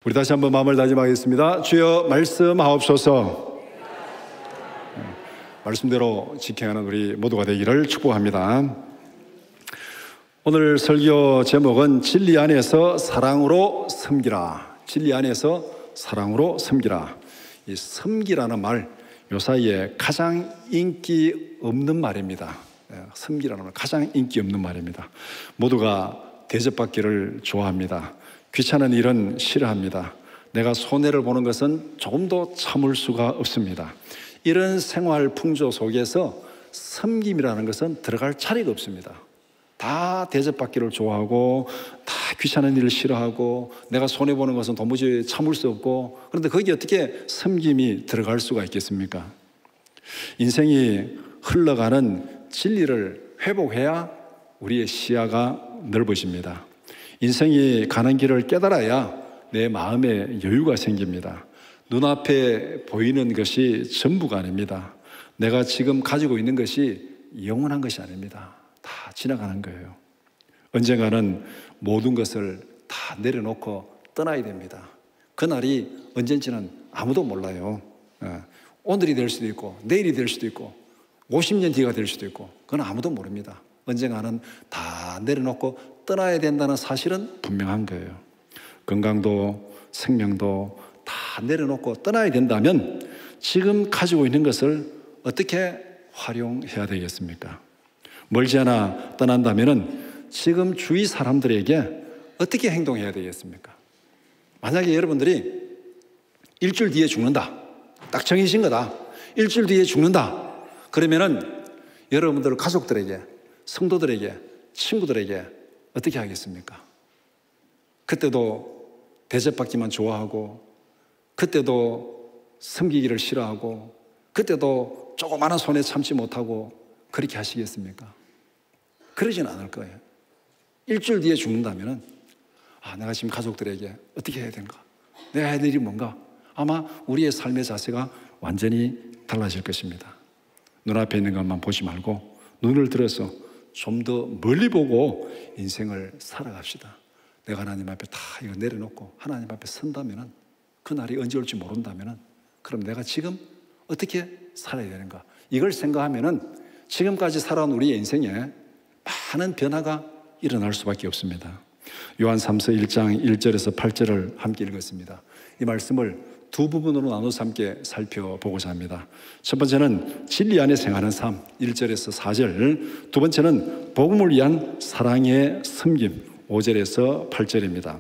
우리 다시 한번 마음을 다짐하겠습니다. 주여 말씀하옵소서. 말씀대로 지켜가는 우리 모두가 되기를 축복합니다. 오늘 설교 제목은 진리 안에서 사랑으로 섬기라. 진리 안에서 사랑으로 섬기라. 이 섬기라는 말, 요 사이에 가장 인기 없는 말입니다. 섬기라는 말, 가장 인기 없는 말입니다. 모두가 대접받기를 좋아합니다. 귀찮은 일은 싫어합니다. 내가 손해를 보는 것은 조금도 참을 수가 없습니다. 이런 생활 풍조 속에서 섬김이라는 것은 들어갈 자리가 없습니다. 다 대접받기를 좋아하고 다 귀찮은 일을 싫어하고 내가 손해보는 것은 도무지 참을 수 없고, 그런데 거기에 어떻게 섬김이 들어갈 수가 있겠습니까? 인생이 흘러가는 진리를 회복해야 우리의 시야가 넓어집니다. 인생이 가는 길을 깨달아야 내 마음에 여유가 생깁니다. 눈앞에 보이는 것이 전부가 아닙니다. 내가 지금 가지고 있는 것이 영원한 것이 아닙니다. 다 지나가는 거예요. 언젠가는 모든 것을 다 내려놓고 떠나야 됩니다. 그날이 언젠지는 아무도 몰라요. 오늘이 될 수도 있고 내일이 될 수도 있고 50년 뒤가 될 수도 있고, 그건 아무도 모릅니다. 언젠가는 다 내려놓고 떠나야 된다는 사실은 분명한 거예요. 건강도 생명도 다 내려놓고 떠나야 된다면 지금 가지고 있는 것을 어떻게 활용해야 되겠습니까? 멀지 않아 떠난다면 지금 주위 사람들에게 어떻게 행동해야 되겠습니까? 만약에 여러분들이 일주일 뒤에 죽는다, 딱 정해진 거다, 일주일 뒤에 죽는다, 그러면은 여러분들 가족들에게, 성도들에게, 친구들에게 어떻게 하겠습니까? 그때도 대접받기만 좋아하고, 그때도 섬기기를 싫어하고, 그때도 조그마한 손에 참지 못하고 그렇게 하시겠습니까? 그러진 않을 거예요. 일주일 뒤에 죽는다면 내가 지금 가족들에게 어떻게 해야 되는가? 내가 해야 될 일이 뭔가? 아마 우리의 삶의 자세가 완전히 달라질 것입니다. 눈앞에 있는 것만 보지 말고 눈을 들어서 좀 더 멀리 보고 인생을 살아갑시다. 내가 하나님 앞에 다 이거 내려놓고 하나님 앞에 선다면, 그날이 언제 올지 모른다면, 그럼 내가 지금 어떻게 살아야 되는가? 이걸 생각하면 지금까지 살아온 우리의 인생에 많은 변화가 일어날 수밖에 없습니다. 요한 3서 1장 1절에서 8절을 함께 읽었습니다. 이 말씀을 두 부분으로 나눠서 함께 살펴보고자 합니다. 첫 번째는 진리 안에 생활하는 삶, 1절에서 4절. 두 번째는 복음을 위한 사랑의 섬김, 5절에서 8절입니다.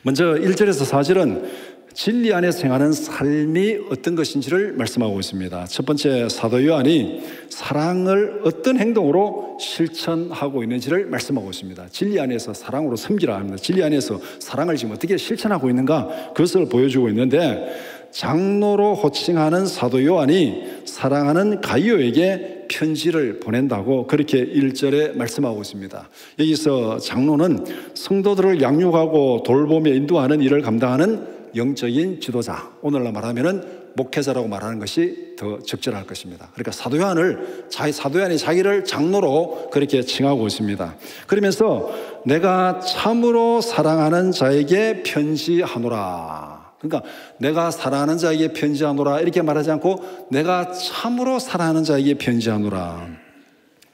먼저 1절에서 4절은 진리 안에 생활하는 삶이 어떤 것인지를 말씀하고 있습니다. 첫 번째, 사도 요한이 사랑을 어떤 행동으로 실천하고 있는지를 말씀하고 있습니다. 진리 안에서 사랑으로 섬기라 합니다. 진리 안에서 사랑을 지금 어떻게 실천하고 있는가, 그것을 보여주고 있는데, 장로로 호칭하는 사도 요한이 사랑하는 가이오에게 편지를 보낸다고 그렇게 1절에 말씀하고 있습니다. 여기서 장로는 성도들을 양육하고 돌보며 인도하는 일을 감당하는 영적인 지도자, 오늘날 말하면 목회자라고 말하는 것이 더 적절할 것입니다. 그러니까 사도 요한이 자기를 장로로 그렇게 칭하고 있습니다. 그러면서 내가 참으로 사랑하는 자에게 편지하노라. 그러니까 내가 사랑하는 자에게 편지하노라 이렇게 말하지 않고 내가 참으로 사랑하는 자에게 편지하노라.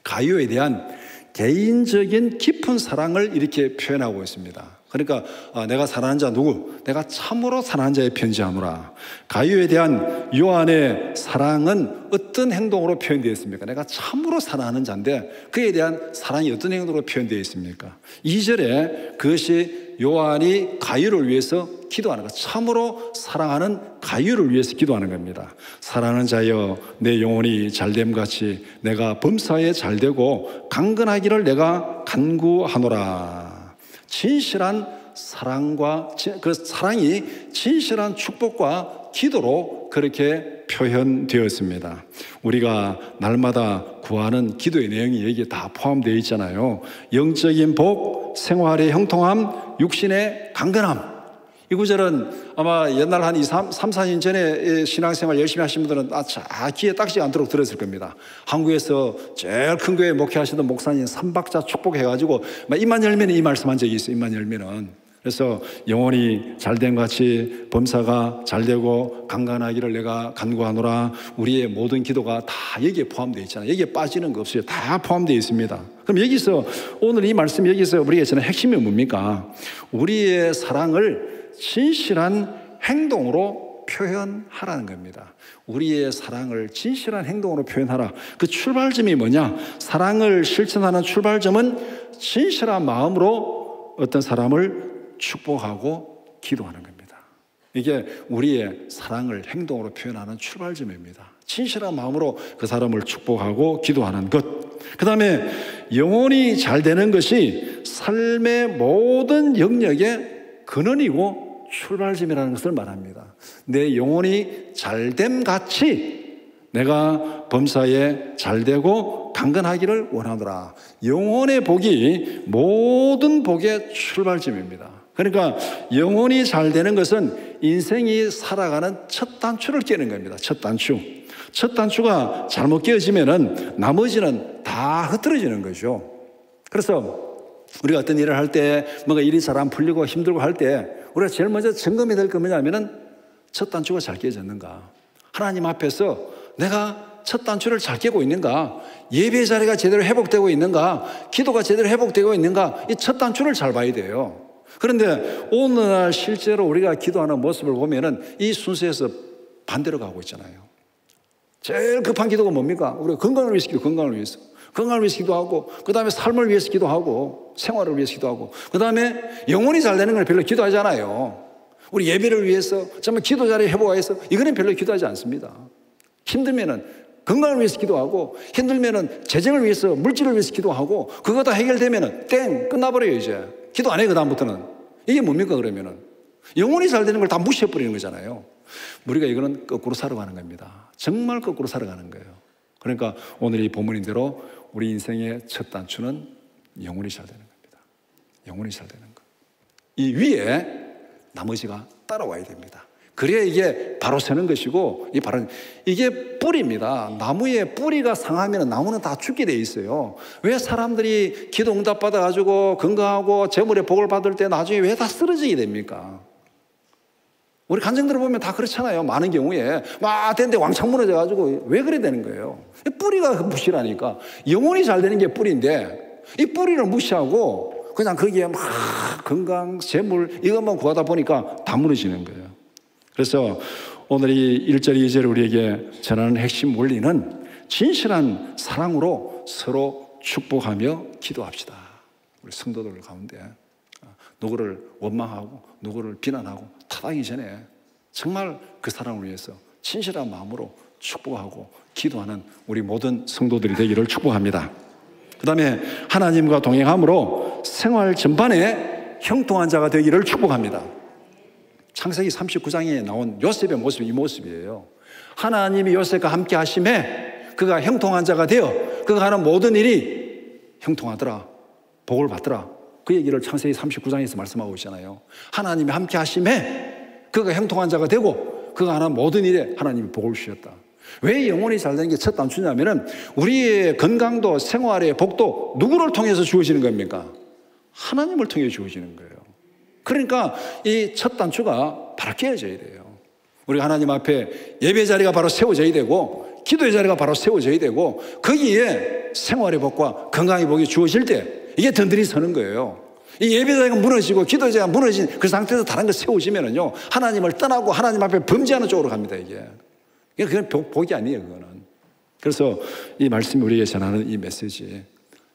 가이오에 대한 개인적인 깊은 사랑을 이렇게 표현하고 있습니다. 그러니까 내가 사랑하는 자 누구? 내가 참으로 사랑하는 자에 편지하노라. 가이오에 대한 요한의 사랑은 어떤 행동으로 표현되어 있습니까? 내가 참으로 사랑하는 자인데 그에 대한 사랑이 어떤 행동으로 표현되어 있습니까? 2절에 그것이 요한이 가이오를 위해서 기도하는 것, 참으로 사랑하는 가이오를 위해서 기도하는 겁니다. 사랑하는 자여, 내 영혼이 잘됨같이 내가 범사에 잘되고 강건하기를 내가 간구하노라. 진실한 사랑과 그 사랑이 진실한 축복과 기도로 그렇게 표현되었습니다. 우리가 날마다 구하는 기도의 내용이 여기에 다 포함되어 있잖아요. 영적인 복, 생활의 형통함, 육신의 강건함. 이 구절은 아마 옛날 한 3, 4년 전에 신앙생활 열심히 하신 분들은 귀에 딱지가 않도록 들었을 겁니다. 한국에서 제일 큰 교회 목회하시던 목사님 3박자 축복해가지고 입만 열면 이 말씀 한 적이 있어요. 입만 열면은. 그래서 영혼이 잘된 같이 범사가 잘되고 강건하기를 내가 간구하노라. 우리의 모든 기도가 다 여기에 포함되어 있잖아요. 여기에 빠지는 거 없어요. 다 포함되어 있습니다. 그럼 여기서 오늘 이 말씀 여기서 우리에게 저는 핵심이 뭡니까? 우리의 사랑을 진실한 행동으로 표현하라는 겁니다. 우리의 사랑을 진실한 행동으로 표현하라. 그 출발점이 뭐냐? 사랑을 실천하는 출발점은 진실한 마음으로 어떤 사람을 축복하고 기도하는 겁니다. 이게 우리의 사랑을 행동으로 표현하는 출발점입니다. 진실한 마음으로 그 사람을 축복하고 기도하는 것. 그 다음에 영혼이 잘 되는 것이 삶의 모든 영역의 근원이고 출발점이라는 것을 말합니다. 내 영혼이 잘됨 같이 내가 범사에 잘되고 강건하기를 원하노라. 영혼의 복이 모든 복의 출발점입니다. 그러니까 영혼이 잘 되는 것은 인생이 살아가는 첫 단추를 깨는 겁니다. 첫 단추. 첫 단추가 잘못 깨어지면은 나머지는 다 흐트러지는 거죠. 그래서 우리가 어떤 일을 할 때 뭔가 일이 잘 안 풀리고 힘들고 할 때 우리가 제일 먼저 점검이 될 게 뭐냐면은 첫 단추가 잘 깨졌는가? 하나님 앞에서 내가 첫 단추를 잘 깨고 있는가? 예배 자리가 제대로 회복되고 있는가? 기도가 제대로 회복되고 있는가? 이 첫 단추를 잘 봐야 돼요. 그런데 오늘날 실제로 우리가 기도하는 모습을 보면은 이 순서에서 반대로 가고 있잖아요. 제일 급한 기도가 뭡니까? 우리가 건강을 위해서 기도, 건강을 위해서. 건강을 위해서 기도하고, 그 다음에 삶을 위해서 기도하고, 생활을 위해서 기도하고, 그 다음에 영혼이 잘 되는 걸 별로 기도하지 않아요. 우리 예배를 위해서, 정말 기도 자리 회복하기 위해서, 이거는 별로 기도하지 않습니다. 힘들면은 건강을 위해서 기도하고, 힘들면은 재정을 위해서, 물질을 위해서 기도하고, 그거 다 해결되면은 땡! 끝나버려요, 이제. 기도 안 해요, 그다음부터는. 이게 뭡니까, 그러면은? 영혼이 잘 되는 걸 다 무시해버리는 거잖아요. 우리가 이거는 거꾸로 살아가는 겁니다. 정말 거꾸로 살아가는 거예요. 그러니까 오늘 이 본문인 대로 우리 인생의 첫 단추는 영혼이 잘 되는 겁니다. 영혼이 잘 되는 것. 이 위에 나머지가 따라와야 됩니다. 그래야 이게 바로 서는 것이고, 이게 뿌리입니다. 나무의 뿌리가 상하면 나무는 다 죽게 돼 있어요. 왜 사람들이 기도 응답 받아가지고 건강하고 재물의 복을 받을 때 나중에 왜 다 쓰러지게 됩니까? 우리 간증들을 보면 다 그렇잖아요. 많은 경우에 막 됐는데 왕창 무너져가지고 왜 그래 되는 거예요? 뿌리가 무시라니까. 영혼이 잘 되는 게 뿌리인데 이 뿌리를 무시하고 그냥 거기에 막 건강, 재물 이것만 구하다 보니까 다 무너지는 거예요. 그래서 오늘 이 1절, 2절 우리에게 전하는 핵심 원리는 진실한 사랑으로 서로 축복하며 기도합시다. 우리 성도들 가운데 누구를 원망하고 누구를 비난하고 타당하기 전에 정말 그 사람을 위해서 진실한 마음으로 축복하고 기도하는 우리 모든 성도들이 되기를 축복합니다. 그 다음에 하나님과 동행함으로 생활 전반에 형통한 자가 되기를 축복합니다. 창세기 39장에 나온 요셉의 모습이 이 모습이에요. 하나님이 요셉과 함께 하심에 그가 형통한 자가 되어 그가 하는 모든 일이 형통하더라, 복을 받더라. 그 얘기를 창세기 39장에서 말씀하고 있잖아요. 하나님이 함께 하심에 그가 형통한 자가 되고 그가 하는 모든 일에 하나님이 복을 주셨다. 왜 영혼이 잘 되는 게 첫 단추냐면은 우리의 건강도 생활의 복도 누구를 통해서 주어지는 겁니까? 하나님을 통해 주어지는 거예요. 그러니까 이 첫 단추가 바로 깨어져야 돼요. 우리가 하나님 앞에 예배 자리가 바로 세워져야 되고 기도의 자리가 바로 세워져야 되고 거기에 생활의 복과 건강의 복이 주어질 때 이게 든든히 서는 거예요. 이 예배 자리가 무너지고 기도의 자리가 무너진 그 상태에서 다른 거 세워지면은요 하나님을 떠나고 하나님 앞에 범죄하는 쪽으로 갑니다. 이게 그냥 복이 아니에요. 그거는. 그래서 이 말씀이 우리에게 전하는 이 메시지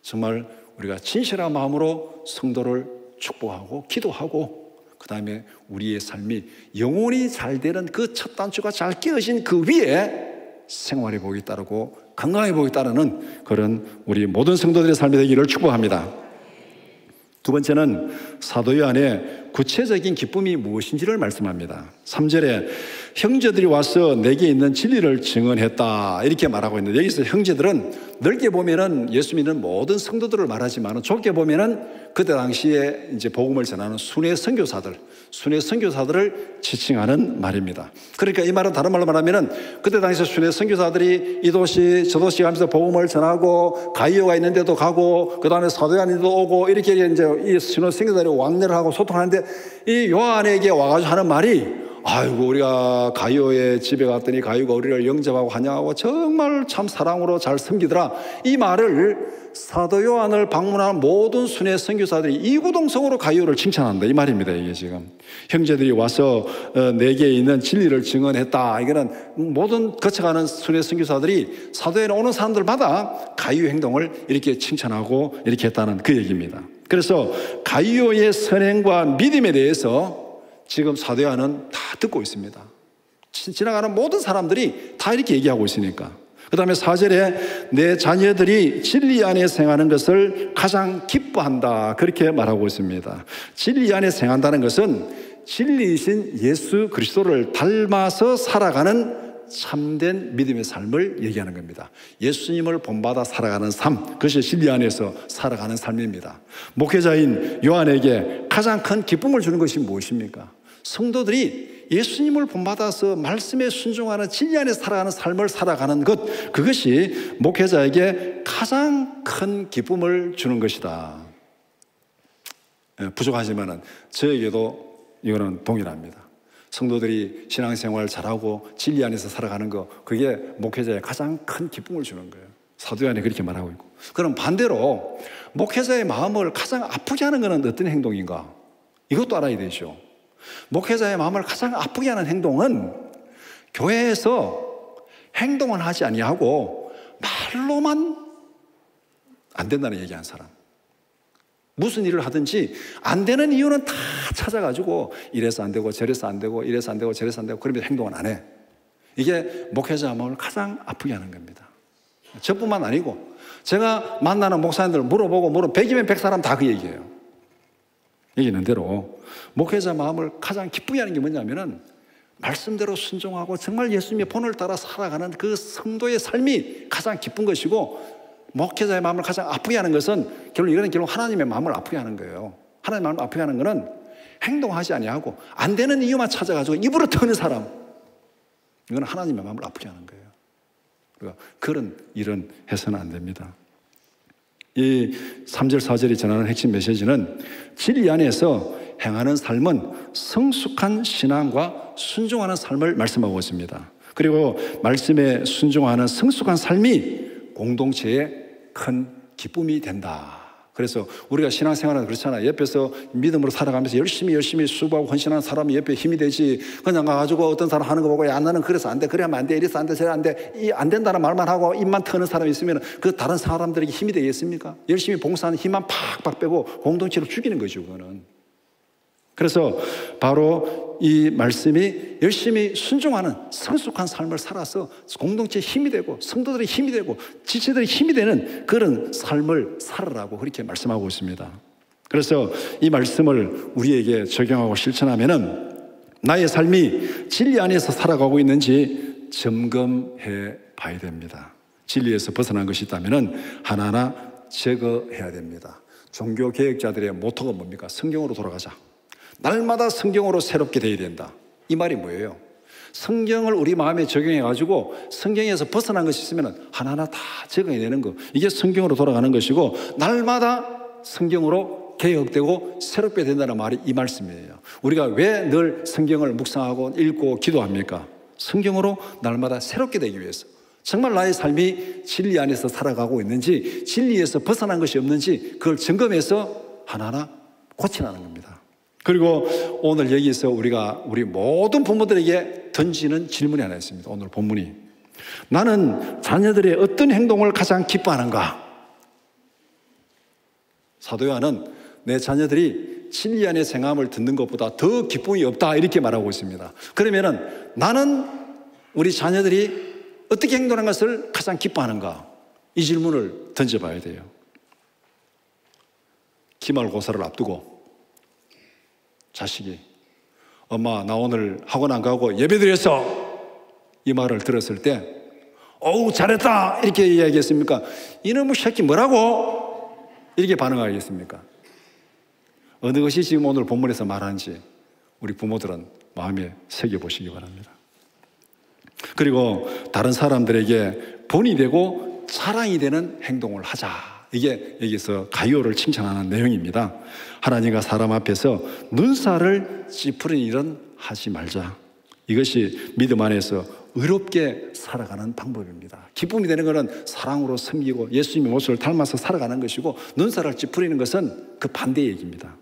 정말 우리가 진실한 마음으로 성도를 축복하고 기도하고 그 다음에 우리의 삶이 영혼이 잘 되는 그 첫 단추가 잘 깨어진 그 위에 생활의 복이 따르고 건강의 복이 따르는 그런 우리 모든 성도들의 삶이 되기를 축복합니다. 두 번째는 사도 요한의 구체적인 기쁨이 무엇인지를 말씀합니다. 3절에 형제들이 와서 내게 있는 진리를 증언했다 이렇게 말하고 있는데, 여기서 형제들은 넓게 보면은 예수 믿는 모든 성도들을 말하지만 좁게 보면은 그때 당시에 이제 복음을 전하는 순회 선교사들을 지칭하는 말입니다. 그러니까 이 말은 다른 말로 말하면은 그때 당시 순회 선교사들이 이 도시 저 도시 가면서 복음을 전하고 가이오가 있는 데도 가고 그 다음에 사도요한도 오고 이렇게 이제 이 순회 선교사들이 왕래를 하고 소통하는데, 이 요한에게 와가지고 하는 말이, 아이고 우리가 가이오의 집에 갔더니 가이오가 우리를 영접하고 환영하고 정말 참 사랑으로 잘 섬기더라. 이 말을 사도 요한을 방문한 모든 순회 선교사들이 이구동성으로 가이오를 칭찬한다 이 말입니다. 이게 지금 형제들이 와서 내게 있는 진리를 증언했다. 이거는 모든 거쳐가는 순회 선교사들이 사도에 오는 사람들마다 가이오 행동을 이렇게 칭찬하고 이렇게 했다는 그 얘기입니다. 그래서 가이오의 선행과 믿음에 대해서 지금 사도 요한은 다 듣고 있습니다. 지나가는 모든 사람들이 다 이렇게 얘기하고 있으니까. 그 다음에 4절에 내 자녀들이 진리 안에 생하는 것을 가장 기뻐한다 그렇게 말하고 있습니다. 진리 안에 생한다는 것은 진리이신 예수 그리스도를 닮아서 살아가는 참된 믿음의 삶을 얘기하는 겁니다. 예수님을 본받아 살아가는 삶, 그것이 진리 안에서 살아가는 삶입니다. 목회자인 요한에게 가장 큰 기쁨을 주는 것이 무엇입니까? 성도들이 예수님을 본받아서 말씀에 순종하는 진리 안에 살아가는 삶을 살아가는 것, 그것이 목회자에게 가장 큰 기쁨을 주는 것이다. 부족하지만 저에게도 이거는 동일합니다. 성도들이 신앙생활 잘하고 진리 안에서 살아가는 거, 그게 목회자의 가장 큰 기쁨을 주는 거예요. 사도 요한이 그렇게 말하고 있고. 그럼 반대로 목회자의 마음을 가장 아프게 하는 것은 어떤 행동인가? 이것도 알아야 되죠. 목회자의 마음을 가장 아프게 하는 행동은 교회에서 행동은 하지 아니하고 말로만 안 된다는 얘기한 사람. 무슨 일을 하든지 안 되는 이유는 다 찾아가지고 이래서 안 되고 저래서 안 되고 이래서 안 되고 저래서 안 되고 그러면 행동은 안 해. 이게 목회자의 마음을 가장 아프게 하는 겁니다. 저뿐만 아니고 제가 만나는 목사님들 물어보고 100이면 100사람 다 그 얘기예요. 얘기는 대로 목회자 마음을 가장 기쁘게 하는 게 뭐냐면은 말씀대로 순종하고 정말 예수님의 본을 따라 살아가는 그 성도의 삶이 가장 기쁜 것이고, 목회자의 마음을 가장 아프게 하는 것은 결국 하나님의 마음을 아프게 하는 거예요. 하나님의 마음을 아프게 하는 것은 행동하지 아니하고 안 되는 이유만 찾아가지고 입으로 터는 사람, 이건 하나님의 마음을 아프게 하는 거예요. 그러니까 그런 일은 해서는 안 됩니다. 이 3절 4절이 전하는 핵심 메시지는 진리 안에서 행하는 삶은 성숙한 신앙과 순종하는 삶을 말씀하고 있습니다. 그리고 말씀에 순종하는 성숙한 삶이 공동체의 큰 기쁨이 된다. 그래서 우리가 신앙생활은 그렇잖아요. 옆에서 믿음으로 살아가면서 열심히 수고하고 헌신하는 사람이 옆에 힘이 되지, 그냥 가가지고 어떤 사람 하는 거 보고 야 나는 그래서 안 돼, 그래 하면 안 돼, 이래서 안 돼, 저래 안 돼, 이 안 된다는 말만 하고 입만 트는 사람이 있으면 그 다른 사람들에게 힘이 되겠습니까? 열심히 봉사하는 힘만 팍팍 빼고 공동체를 죽이는 거죠, 그거는. 그래서 바로 이 말씀이 열심히 순종하는 성숙한 삶을 살아서 공동체에 힘이 되고 성도들의 힘이 되고 지체들의 힘이 되는 그런 삶을 살아라고 그렇게 말씀하고 있습니다. 그래서 이 말씀을 우리에게 적용하고 실천하면은 나의 삶이 진리 안에서 살아가고 있는지 점검해 봐야 됩니다. 진리에서 벗어난 것이 있다면은 하나하나 제거해야 됩니다. 종교 개혁자들의 모토가 뭡니까? 성경으로 돌아가자. 날마다 성경으로 새롭게 되어야 된다. 이 말이 뭐예요? 성경을 우리 마음에 적용해가지고 성경에서 벗어난 것이 있으면 하나하나 다 적용해내는 거. 이게 성경으로 돌아가는 것이고, 날마다 성경으로 개혁되고 새롭게 된다는 말이 이 말씀이에요. 우리가 왜 늘 성경을 묵상하고 읽고 기도합니까? 성경으로 날마다 새롭게 되기 위해서. 정말 나의 삶이 진리 안에서 살아가고 있는지, 진리에서 벗어난 것이 없는지 그걸 점검해서 하나하나 고치라는 겁니다. 그리고 오늘 여기서 우리 모든 부모들에게 던지는 질문이 하나 있습니다. 오늘 본문이, 나는 자녀들의 어떤 행동을 가장 기뻐하는가? 사도 요한은 내 자녀들이 진리 안에 생함을 듣는 것보다 더 기쁨이 없다 이렇게 말하고 있습니다. 그러면은 나는 우리 자녀들이 어떻게 행동하는 것을 가장 기뻐하는가? 이 질문을 던져봐야 돼요. 기말고사를 앞두고 자식이 엄마 나 오늘 학원 안 가고 예배드렸어, 이 말을 들었을 때 어우 잘했다 이렇게 이야기했습니까? 이놈의 새끼 뭐라고? 이렇게 반응하겠습니까? 어느 것이 지금 오늘 본문에서 말하는지 우리 부모들은 마음에 새겨보시기 바랍니다. 그리고 다른 사람들에게 본이 되고 자랑이 되는 행동을 하자. 이게 여기서 가이오를 칭찬하는 내용입니다. 하나님과 사람 앞에서 눈살을 찌푸리는 일은 하지 말자. 이것이 믿음 안에서 의롭게 살아가는 방법입니다. 기쁨이 되는 것은 사랑으로 섬기고 예수님의 모습을 닮아서 살아가는 것이고, 눈살을 찌푸리는 것은 그 반대의 얘기입니다.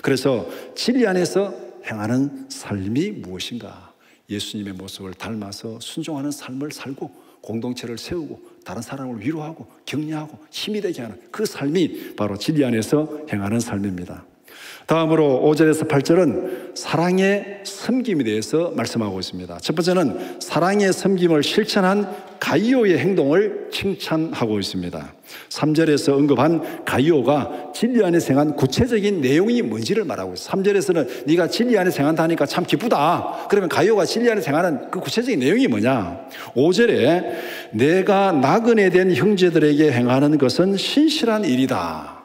그래서 진리 안에서 행하는 삶이 무엇인가? 예수님의 모습을 닮아서 순종하는 삶을 살고 공동체를 세우고 다른 사람을 위로하고 격려하고 힘이 되게 하는 그 삶이 바로 진리 안에서 행하는 삶입니다. 다음으로 5절에서 8절은 사랑의 섬김에 대해서 말씀하고 있습니다. 첫 번째는 사랑의 섬김을 실천한 가이오의 행동을 칭찬하고 있습니다. 3절에서 언급한 가이오가 진리 안에서 행한 구체적인 내용이 뭔지를 말하고 있어요. 3절에서는 네가 진리 안에서 행한다 하니까 참 기쁘다. 그러면 가이오가 진리 안에서 행하는 그 구체적인 내용이 뭐냐? 5절에 내가 나그네 된 형제들에게 행하는 것은 신실한 일이다.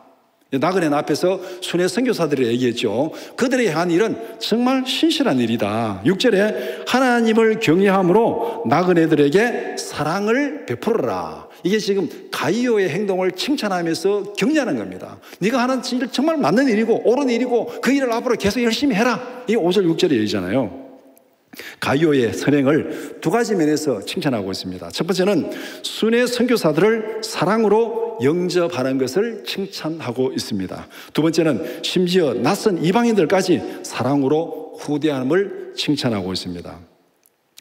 나그네 앞에서 순회 선교사들이 얘기했죠. 그들이 행한 일은 정말 신실한 일이다. 6절에 하나님을 경외함으로 나그네들에게 사랑을 베풀어라. 이게 지금 가이오의 행동을 칭찬하면서 격려하는 겁니다. 네가 하는 일 정말 맞는 일이고 옳은 일이고 그 일을 앞으로 계속 열심히 해라. 이게 5절 6절의 얘기잖아요. 가이오의 선행을 두 가지 면에서 칭찬하고 있습니다. 첫 번째는 순회 선교사들을 사랑으로 영접하는 것을 칭찬하고 있습니다. 두 번째는 심지어 낯선 이방인들까지 사랑으로 후대함을 칭찬하고 있습니다.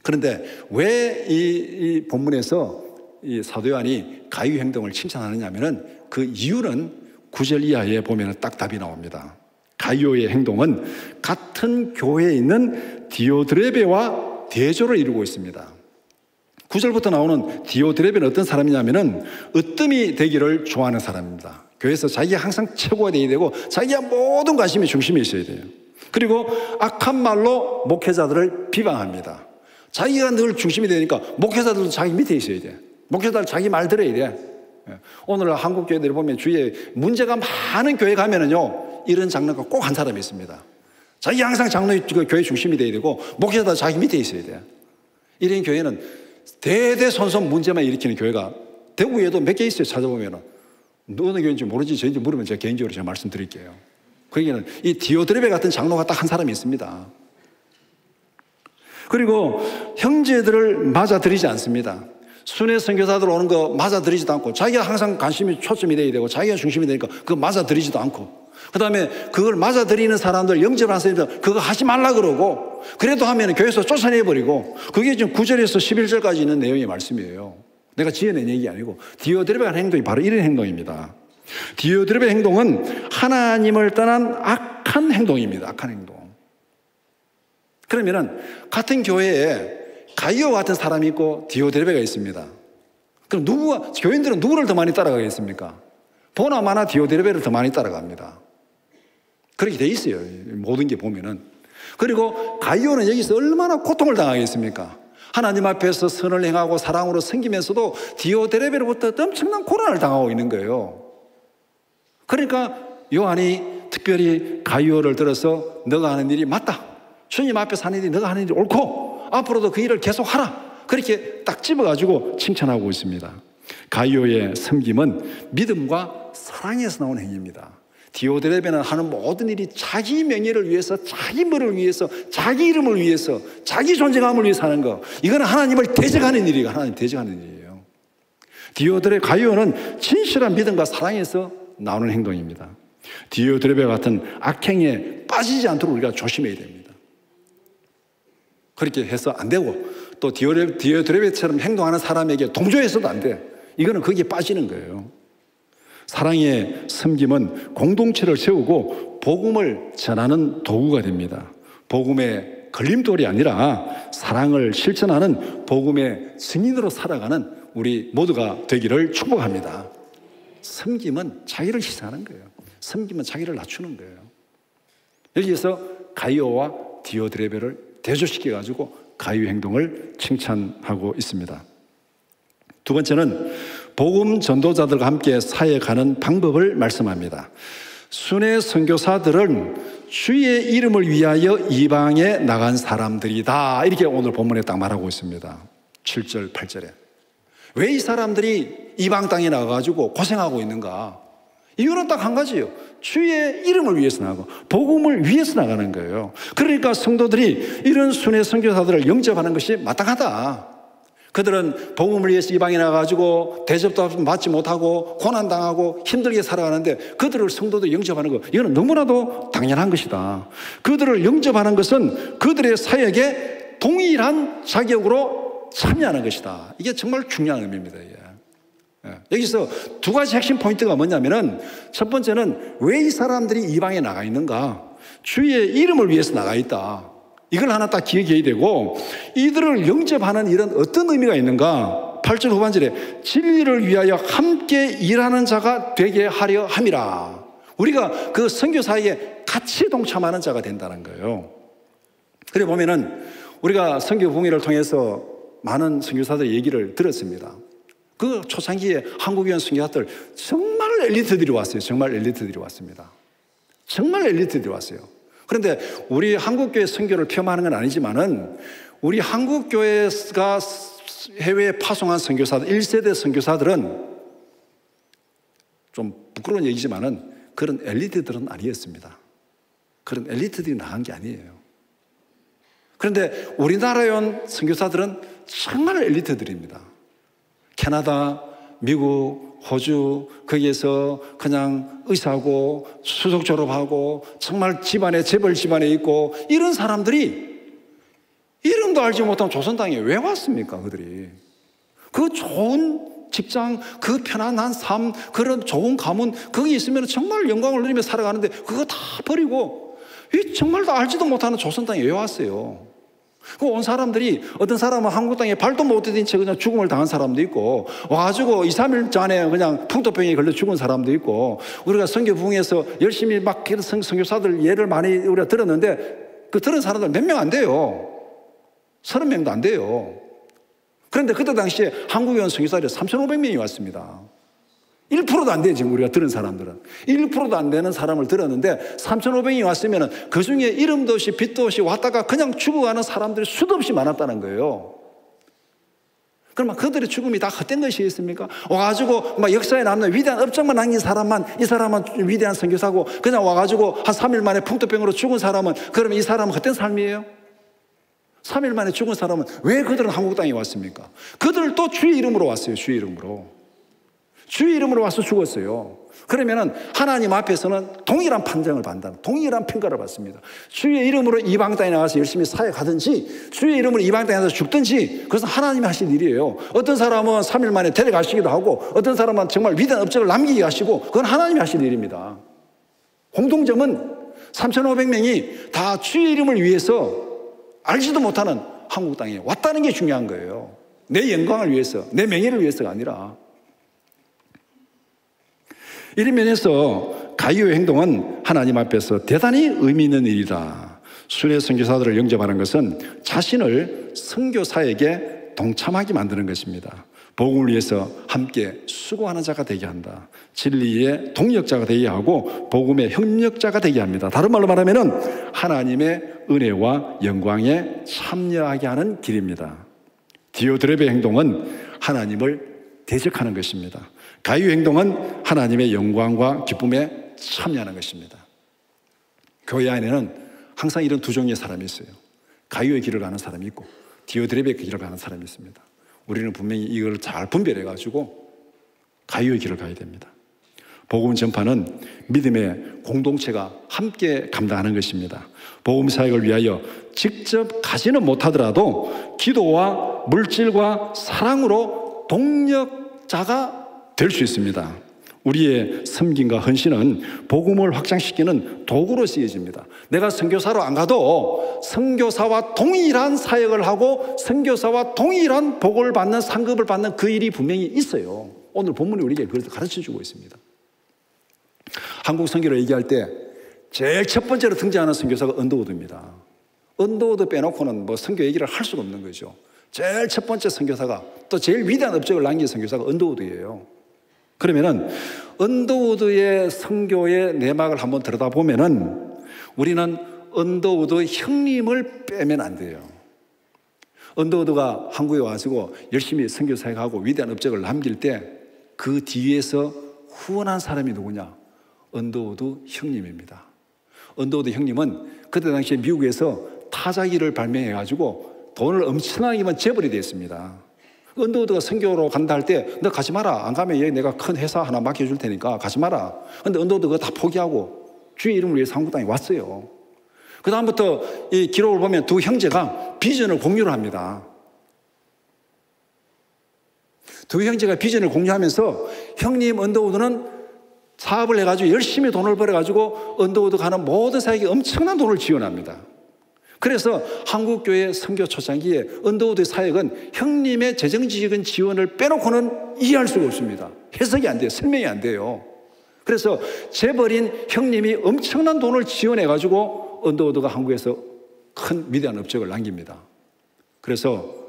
그런데 왜 이 본문에서 이 사도 요한이 가이오 행동을 칭찬하느냐 하면은 그 이유는 9절 이하에 보면 딱 답이 나옵니다. 가이오의 행동은 같은 교회에 있는 디오드레베와 대조를 이루고 있습니다. 9절부터 나오는 디오드레베는 어떤 사람이냐면은 으뜸이 되기를 좋아하는 사람입니다. 교회에서 자기가 항상 최고가 되어야 되고 자기가 모든 관심이 중심에 있어야 돼요. 그리고 악한 말로 목회자들을 비방합니다. 자기가 늘 중심이 되니까 목회자들도 자기 밑에 있어야 돼. 목회자들 자기 말 들어야 돼. 오늘 한국 교회들 보면 주위에 문제가 많은 교회 가면은요, 이런 장로가 꼭 한 사람이 있습니다. 자기 항상 교회 중심이 돼야 되고 목회자도 자기 밑에 있어야 돼요. 이런 교회는 대대손손 문제만 일으키는 교회가 대구에도 몇 개 있어요. 찾아보면은 어느 교회인지 모르지 저인지 물으면 제가 개인적으로 제가 말씀드릴게요. 거기는 이 디오드레베 같은 장로가 딱 한 사람이 있습니다. 그리고 형제들을 맞아들이지 않습니다. 순회 선교사들 오는 거 맞아들이지도 않고 자기가 항상 관심이 초점이 돼야 되고 자기가 중심이 되니까 그거 맞아들이지도 않고, 그 다음에 그걸 맞아들이는 사람들, 영접하는 사람들 그거 하지 말라 그러고, 그래도 하면 교회에서 쫓아내버리고, 그게 지금 9절에서 11절까지 있는 내용의 말씀이에요. 내가 지어낸 얘기 아니고 디오드레베 하는 행동이 바로 이런 행동입니다. 디오드레베 행동은 하나님을 떠난 악한 행동입니다. 악한 행동. 그러면은 같은 교회에 가이오 같은 사람이 있고 디오드레베가 있습니다. 그럼 교인들은 누구를 더 많이 따라가겠습니까? 보나마나 디오드레베를 더 많이 따라갑니다. 그렇게 돼 있어요. 모든 게 보면은. 그리고 가이오는 여기서 얼마나 고통을 당하겠습니까? 하나님 앞에서 선을 행하고 사랑으로 섬기면서도 디오드레베로부터 엄청난 고난을 당하고 있는 거예요. 그러니까 요한이 특별히 가이오를 들어서 너가 하는 일이 맞다. 주님 앞에서 하는 일이 너가 하는 일이 옳고 앞으로도 그 일을 계속 하라. 그렇게 딱 집어가지고 칭찬하고 있습니다. 가이오의 섬김은 믿음과 사랑에서 나온 행위입니다. 디오드레베는 하는 모든 일이 자기 명예를 위해서, 자기 뭐를 위해서, 자기 이름을 위해서, 자기 존재감을 위해서 하는 거. 이거는 하나님을 대적하는 일이에요. 하나님 대적하는 일이에요. 가이오는 진실한 믿음과 사랑에서 나오는 행동입니다. 디오드레베 같은 악행에 빠지지 않도록 우리가 조심해야 됩니다. 그렇게 해서 안 되고, 또 디오드레베처럼 행동하는 사람에게 동조해서도 안 돼. 이거는 거기에 빠지는 거예요. 사랑의 섬김은 공동체를 세우고 복음을 전하는 도구가 됩니다. 복음의 걸림돌이 아니라 사랑을 실천하는 복음의 증인으로 살아가는 우리 모두가 되기를 축복합니다. 섬김은 자기를 희생하는 거예요. 섬김은 자기를 낮추는 거예요. 여기에서 가이오와 디오드레베를 대조시켜가지고 가이오 행동을 칭찬하고 있습니다. 두 번째는 복음 전도자들과 함께 사역하는 방법을 말씀합니다. 순회 선교사들은 주의 이름을 위하여 이방에 나간 사람들이다. 이렇게 오늘 본문에 딱 말하고 있습니다. 7절, 8절에. 왜 이 사람들이 이방 땅에 나가가지고 고생하고 있는가? 이유는 딱 한 가지예요. 주의 이름을 위해서 나가고 복음을 위해서 나가는 거예요. 그러니까 성도들이 이런 순회 선교사들을 영접하는 것이 마땅하다. 그들은 복음을 위해서 이방에 나가가지고 대접도 받지 못하고 고난당하고 힘들게 살아가는데 그들을 성도들이 영접하는 것, 이거는 너무나도 당연한 것이다. 그들을 영접하는 것은 그들의 사역에 동일한 자격으로 참여하는 것이다. 이게 정말 중요한 의미입니다. 여기서 두 가지 핵심 포인트가 뭐냐면은, 첫 번째는 왜 이 사람들이 이방에 나가 있는가? 주의 이름을 위해서 나가 있다. 이걸 하나 딱 기억해야 되고, 이들을 영접하는 일은 어떤 의미가 있는가? 8절 후반절에 진리를 위하여 함께 일하는 자가 되게 하려 함이라. 우리가 그 선교사에게 같이 동참하는 자가 된다는 거예요. 그래 보면은 우리가 선교 봉회를 통해서 많은 선교사들의 얘기를 들었습니다. 그 초창기에 한국교회 선교사들 정말 엘리트들이 왔어요. 정말 엘리트들이 왔습니다. 정말 엘리트들이 왔어요. 그런데 우리 한국교회 선교를 폄하하는 건 아니지만은, 우리 한국교회가 해외에 파송한 선교사들, 1세대 선교사들은 좀 부끄러운 얘기지만은 그런 엘리트들은 아니었습니다. 그런 엘리트들이 나간 게 아니에요. 그런데 우리나라에 온 선교사들은 정말 엘리트들입니다. 캐나다, 미국, 호주, 거기에서 그냥 의사고 수석 졸업하고 정말 집안에, 재벌 집안에 있고, 이런 사람들이 이름도 알지 못한 조선 땅에 왜 왔습니까? 그들이 그 좋은 직장, 그 편안한 삶, 그런 좋은 가문, 거기 있으면 정말 영광을 누리며 살아가는데 그거 다 버리고 이 정말 다 알지도 못하는 조선 땅에 왜 왔어요? 그 온 사람들이, 어떤 사람은 한국 땅에 발도 못 디딘 채 그냥 죽음을 당한 사람도 있고, 와가지고 2, 3일 전에 그냥 풍토병에 걸려 죽은 사람도 있고, 우리가 선교부흥에서 열심히 막 선교사들 예를 많이 우리가 들었는데, 그 들은 사람들 몇 명 안 돼요. 30명도 안 돼요. 그런데 그때 당시에 한국에 온 선교사들이 3,500명이 왔습니다. 1%도 안 돼요. 지금 우리가 들은 사람들은 1%도 안 되는 사람을 들었는데 3,500명이 왔으면 그 중에 이름도 없이 빛도 없이 왔다가 그냥 죽어가는 사람들이 수도 없이 많았다는 거예요. 그러면 그들의 죽음이 다 헛된 것이겠습니까? 와가지고 막 역사에 남는 위대한 업적만 남긴 사람만, 이 사람은 위대한 선교사고, 그냥 와가지고 한 3일 만에 풍토병으로 죽은 사람은, 그러면 이 사람은 헛된 삶이에요? 3일 만에 죽은 사람은 왜 그들은 한국 땅에 왔습니까? 그들도 주의 이름으로 왔어요. 주의 이름으로. 주의 이름으로 와서 죽었어요. 그러면은 하나님 앞에서는 동일한 판정을 받는다. 동일한 평가를 받습니다. 주의 이름으로 이방 땅에 나가서 열심히 사역하든지, 주의 이름으로 이방 땅에 가서 죽든지, 그것은 하나님이 하실 일이에요. 어떤 사람은 3일 만에 데려가시기도 하고, 어떤 사람은 정말 위대한 업적을 남기게 하시고, 그건 하나님이 하실 일입니다. 공통점은 3,500명이 다 주의 이름을 위해서 알지도 못하는 한국 땅에 왔다는 게 중요한 거예요. 내 영광을 위해서, 내 명예를 위해서가 아니라. 이런 면에서 가이오의 행동은 하나님 앞에서 대단히 의미 있는 일이다. 순회 선교사들을 영접하는 것은 자신을 선교사에게 동참하게 만드는 것입니다. 복음을 위해서 함께 수고하는 자가 되게 한다. 진리의 동력자가 되게 하고 복음의 협력자가 되게 합니다. 다른 말로 말하면 하나님의 은혜와 영광에 참여하게 하는 길입니다. 디오드레베 행동은 하나님을 대적하는 것입니다. 가이오 행동은 하나님의 영광과 기쁨에 참여하는 것입니다. 교회 안에는 항상 이런 두 종류의 사람이 있어요. 가이오의 길을 가는 사람이 있고 디오드레베의 길을 가는 사람이 있습니다. 우리는 분명히 이걸 잘 분별해가지고 가이오의 길을 가야 됩니다. 복음 전파는 믿음의 공동체가 함께 감당하는 것입니다. 복음 사역을 위하여 직접 가지는 못하더라도 기도와 물질과 사랑으로 동력자가 될 수 있습니다. 우리의 섬김과 헌신은 복음을 확장시키는 도구로 쓰여집니다. 내가 선교사로 안 가도 선교사와 동일한 사역을 하고 선교사와 동일한 복을 받는, 상급을 받는 그 일이 분명히 있어요. 오늘 본문이 우리에게 그걸 가르쳐주고 있습니다. 한국 선교를 얘기할 때 제일 첫 번째로 등장하는 선교사가 언더우드입니다. 언더우드 빼놓고는 뭐 선교 얘기를 할 수가 없는 거죠. 제일 첫 번째 선교사가, 또 제일 위대한 업적을 남긴 선교사가 언더우드예요. 그러면은 언더우드의 선교의 내막을 한번 들여다보면은 우리는 언더우드 형님을 빼면 안 돼요. 언더우드가 한국에 와가지고 열심히 선교 사역하고 위대한 업적을 남길 때 그 뒤에서 후원한 사람이 누구냐? 언더우드 형님입니다. 언더우드 형님은 그때 당시에 미국에서 타자기를 발명해가지고 돈을 엄청나게만 재벌이 됐습니다. 언더우드가 선교로 간다 할 때 너 가지 마라. 안 가면 얘 내가 큰 회사 하나 맡겨줄 테니까 가지 마라. 근데 언더우드가 다 포기하고 주의 이름을 위해서 한국 땅에 왔어요. 그 다음부터 이 기록을 보면 두 형제가 비전을 공유를 합니다. 두 형제가 비전을 공유하면서 형님 언더우드는 사업을 해가지고 열심히 돈을 벌어가지고 언더우드 가는 모든 사역에 엄청난 돈을 지원합니다. 그래서 한국교회 선교 초창기에 언더우드의 사역은 형님의 재정적인 지원을 빼놓고는 이해할 수가 없습니다. 해석이 안 돼요. 설명이 안 돼요. 그래서 재벌인 형님이 엄청난 돈을 지원해가지고 언더우드가 한국에서 큰 위대한 업적을 남깁니다. 그래서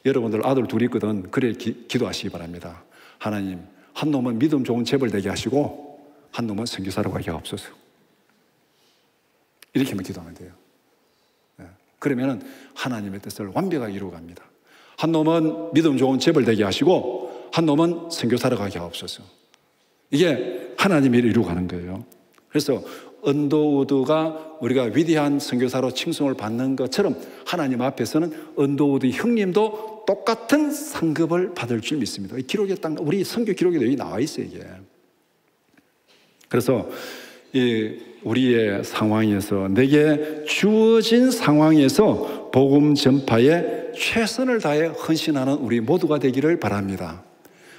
여러분들 아들 둘이 있거든. 그래 기도하시기 바랍니다. 하나님, 한 놈은 믿음 좋은 재벌 되게 하시고 한 놈은 선교사로 가게 하옵소서. 이렇게만 기도하면 돼요. 그러면 하나님의 뜻을 완벽하게 이루어갑니다. 한 놈은 믿음 좋은 재벌 되게 하시고 한 놈은 선교사로 가게 하옵소서. 이게 하나님이 이루어가는 거예요. 그래서 언더우드가 우리가 위대한 선교사로 칭송을 받는 것처럼 하나님 앞에서는 언더우드 형님도 똑같은 상급을 받을 줄 믿습니다. 이 기록에 딱 우리 선교 기록에도 여기 나와 있어요, 이게. 그래서 우리의 상황에서, 내게 주어진 상황에서 복음 전파에 최선을 다해 헌신하는 우리 모두가 되기를 바랍니다.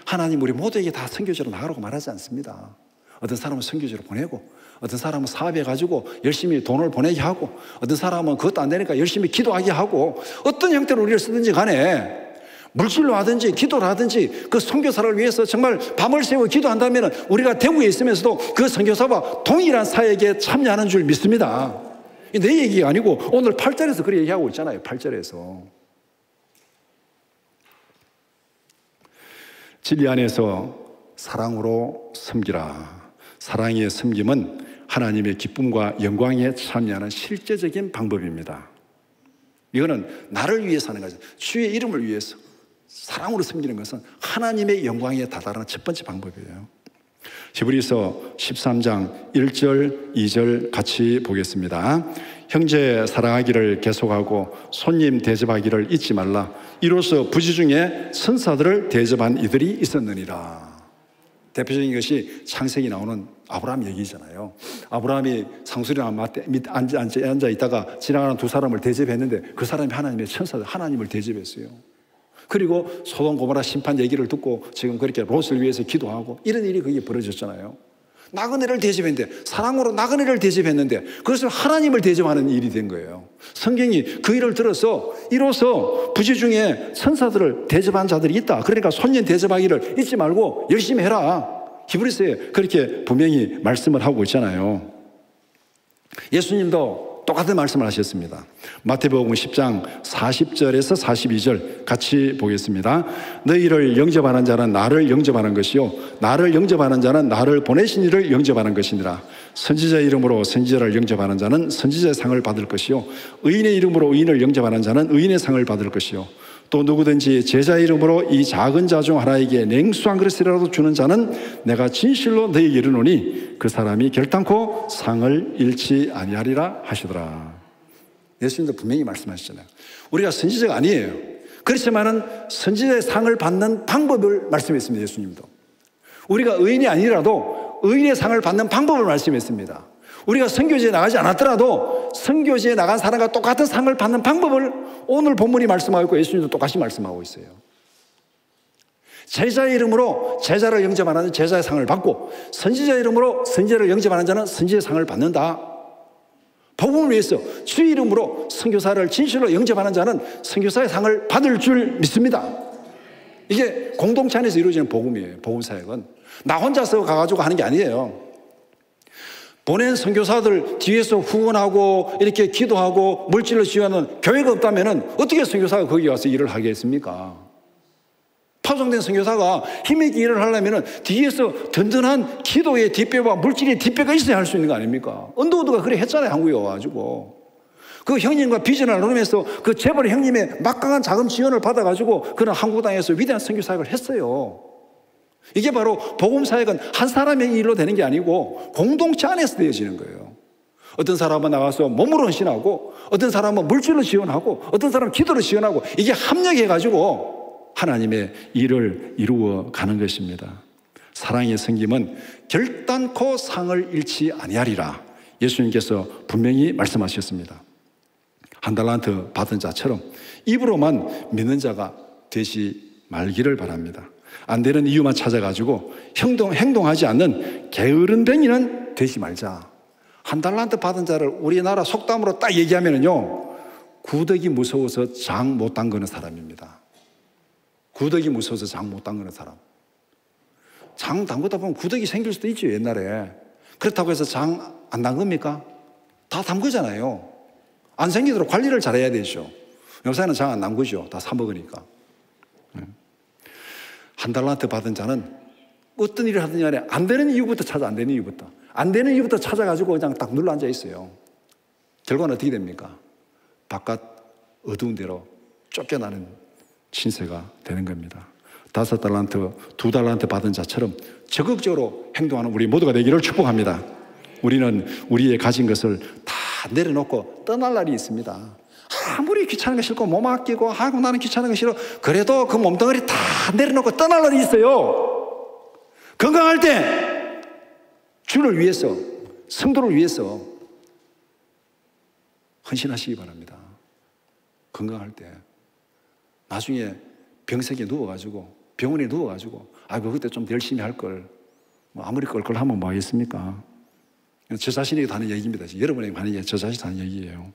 하나님 우리 모두에게 다 선교지로 나가라고 말하지 않습니다. 어떤 사람은 선교지로 보내고, 어떤 사람은 사업해 가지고 열심히 돈을 보내게 하고, 어떤 사람은 그것도 안 되니까 열심히 기도하게 하고, 어떤 형태로 우리를 쓰든지 간에 물질로 하든지 기도를 하든지 그 선교사를 위해서 정말 밤을 새워 기도한다면 우리가 대구에 있으면서도 그 선교사와 동일한 사역에 참여하는 줄 믿습니다. 내 얘기가 아니고 오늘 8절에서 그렇게 얘기하고 있잖아요. 8절에서 진리 안에서 사랑으로 섬기라. 사랑의 섬김은 하나님의 기쁨과 영광에 참여하는 실제적인 방법입니다. 이거는 나를 위해서 하는 거죠. 주의 이름을 위해서 사랑으로 섬기는 것은 하나님의 영광에 다다르는 첫 번째 방법이에요. 히브리서 13장 1절 2절 같이 보겠습니다. 형제 사랑하기를 계속하고 손님 대접하기를 잊지 말라. 이로써 부지 중에 천사들을 대접한 이들이 있었느니라. 대표적인 것이 창세기 나오는 아브라함 얘기잖아요. 아브라함이 상수리나무 밑에 앉아 있다가 지나가는 두 사람을 대접했는데 그 사람이 하나님의 천사들, 하나님을 대접했어요. 그리고 소돔 고모라 심판 얘기를 듣고 지금 그렇게 롯을 위해서 기도하고 이런 일이 거기에 벌어졌잖아요. 나그네를 대접했는데, 사랑으로 나그네를 대접했는데 그것을 하나님을 대접하는 일이 된 거예요. 성경이 그 일을 들어서 이로써 부지 중에 천사들을 대접한 자들이 있다. 그러니까 손님 대접하기를 잊지 말고 열심히 해라. 히브리서에 그렇게 분명히 말씀을 하고 있잖아요. 예수님도 똑같은 말씀을 하셨습니다. 마태복음 10장 40절에서 42절 같이 보겠습니다. 너희를 영접하는 자는 나를 영접하는 것이요 나를 영접하는 자는 나를 보내신 이를 영접하는 것이니라. 선지자 이름으로 선지자를 영접하는 자는 선지자의 상을 받을 것이요 의인의 이름으로 의인을 영접하는 자는 의인의 상을 받을 것이요 또 누구든지 제자 이름으로 이 작은 자 중 하나에게 냉수한 그릇이라도 주는 자는 내가 진실로 너희에게 이르노니 그 사람이 결단코 상을 잃지 아니하리라 하시더라. 예수님도 분명히 말씀하셨잖아요. 우리가 선지자가 아니에요. 그렇지만은 선지자의 상을 받는 방법을 말씀했습니다. 예수님도. 우리가 의인이 아니라도 의인의 상을 받는 방법을 말씀했습니다. 우리가 선교지에 나가지 않았더라도 선교지에 나간 사람과 똑같은 상을 받는 방법을 오늘 본문이 말씀하고 있고 예수님도 똑같이 말씀하고 있어요. 제자의 이름으로 제자를 영접하는 제자의 상을 받고 선지자 이름으로 선지자를 영접하는 자는 선지자의 상을 받는다. 복음을 위해서 주의 이름으로 선교사를 진실로 영접하는 자는 선교사의 상을 받을 줄 믿습니다. 이게 공동체 안에서 이루어지는 복음이에요. 복음 사역은 나 혼자서 가가지고 하는 게 아니에요. 보낸 선교사들 뒤에서 후원하고 이렇게 기도하고 물질로 지원하는 교회가 없다면 어떻게 선교사가 거기 와서 일을 하겠습니까? 파송된 선교사가 힘있게 일을 하려면 뒤에서 든든한 기도의 뒷배와 물질의 뒷배가 있어야 할 수 있는 거 아닙니까? 언더우드가 그래 했잖아요. 한국에 와가지고. 그 형님과 비전을 나누면서 그 재벌 형님의 막강한 자금 지원을 받아가지고 그는 한국 땅에서 위대한 선교 사역을 했어요. 이게 바로 복음 사역은 한 사람의 일로 되는 게 아니고 공동체 안에서 되어지는 거예요. 어떤 사람은 나가서 몸으로 헌신하고, 어떤 사람은 물질로 지원하고, 어떤 사람은 기도로 지원하고, 이게 합력해가지고 하나님의 일을 이루어 가는 것입니다. 사랑의 섬김은 결단코 상을 잃지 아니하리라 예수님께서 분명히 말씀하셨습니다. 한 달란트 받은 자처럼 입으로만 믿는 자가 되지 말기를 바랍니다. 안 되는 이유만 찾아가지고 행동하지 않는 게으른뱅이는 되지 말자. 한 달란트 받은 자를 우리나라 속담으로 딱 얘기하면요, 구더기 무서워서 장 못 담그는 사람입니다. 구더기 무서워서 장 못 담그는 사람. 장 담그다 보면 구더기 생길 수도 있죠, 옛날에. 그렇다고 해서 장 안 담급니까? 다 담그잖아요. 안 생기도록 관리를 잘해야 되죠. 요새는 장 안 담그죠. 다 사먹으니까. 한 달란트 받은 자는 어떤 일을 하든지 간에 안 되는 이유부터 찾아, 안 되는 이유부터. 안 되는 이유부터 찾아가지고 그냥 딱 눌러 앉아 있어요. 결과는 어떻게 됩니까? 바깥 어두운 데로 쫓겨나는 신세가 되는 겁니다. 5달란트, 2달란트 받은 자처럼 적극적으로 행동하는 우리 모두가 되기를 축복합니다. 우리는 우리의 가진 것을 다 내려놓고 떠날 날이 있습니다. 아무리 귀찮은 거 싫고 몸 아끼고 하고 나는 귀찮은 거 싫어, 그래도 그 몸덩어리 다 내려놓고 떠날 날이 있어요. 건강할 때 주를 위해서, 성도를 위해서 헌신하시기 바랍니다. 건강할 때. 나중에 병석에 누워가지고, 병원에 누워가지고, 아이고 그때 좀 열심히 할걸, 뭐 아무리 껄껄 하면 뭐 하겠습니까? 저 자신에게 하는 얘기입니다. 여러분에게 하는 얘기, 저 자신에게 하는 얘기예요.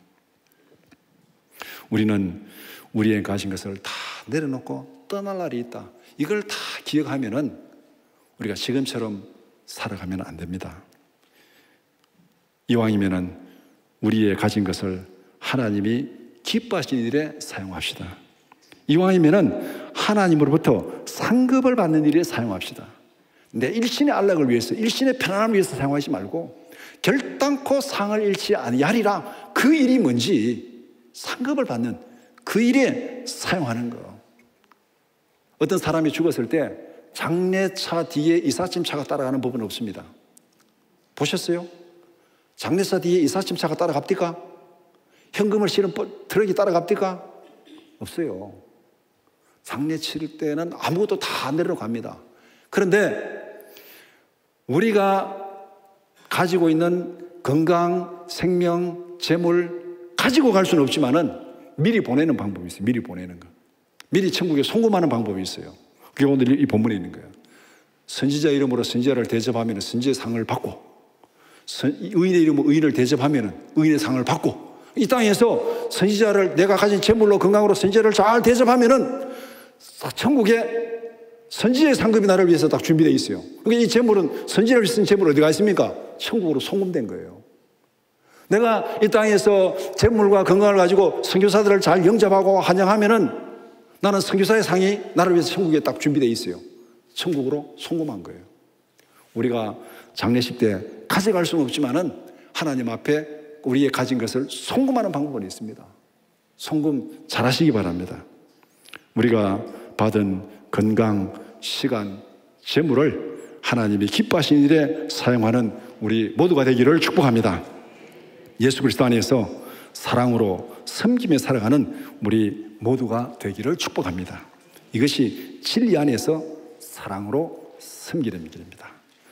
우리는 우리의 가진 것을 다 내려놓고 떠날 날이 있다. 이걸 다 기억하면은 우리가 지금처럼 살아가면 안 됩니다. 이왕이면은 우리의 가진 것을 하나님이 기뻐하시는 일에 사용합시다. 이왕이면은 하나님으로부터 상급을 받는 일에 사용합시다. 내 일신의 안락을 위해서, 일신의 편안함을 위해서 사용하지 말고 결단코 상을 잃지 아니하리라. 그 일이 뭔지 상급을 받는 그 일에 사용하는 거. 어떤 사람이 죽었을 때 장례차 뒤에 이삿짐차가 따라가는 법은 없습니다. 보셨어요? 장례차 뒤에 이삿짐차가 따라갑니까? 현금을 실은 트럭이 따라갑니까? 없어요. 장례 치를 때는 아무것도 다 내려갑니다. 그런데 우리가 가지고 있는 건강, 생명, 재물 가지고 갈 수는 없지만은 미리 보내는 방법이 있어요. 미리 보내는 거. 미리 천국에 송금하는 방법이 있어요. 그게 오늘 이 본문에 있는 거예요. 선지자 이름으로 선지자를 대접하면 선지의 상을 받고, 의인의 이름으로 의인을 대접하면 의인의 상을 받고, 이 땅에서 선지자를 내가 가진 재물로 건강으로 선지자를 잘 대접하면은 천국에 선지자의 상급이 나를 위해서 딱 준비되어 있어요. 그러니까 이 재물은, 선지자를 쓴 재물 어디가 있습니까? 천국으로 송금된 거예요. 내가 이 땅에서 재물과 건강을 가지고 선교사들을 잘 영접하고 환영하면은 나는 선교사의 상이 나를 위해서 천국에 딱 준비되어 있어요. 천국으로 송금한 거예요. 우리가 장례식 때 가져갈 수는 없지만은 하나님 앞에 우리의 가진 것을 송금하는 방법은 있습니다. 송금 잘 하시기 바랍니다. 우리가 받은 건강, 시간, 재물을 하나님이 기뻐하시는 일에 사용하는 우리 모두가 되기를 축복합니다. 예수 그리스도 안에서 사랑으로 섬김에 살아가는 우리 모두가 되기를 축복합니다. 이것이 진리 안에서 사랑으로 섬기는 길입니다.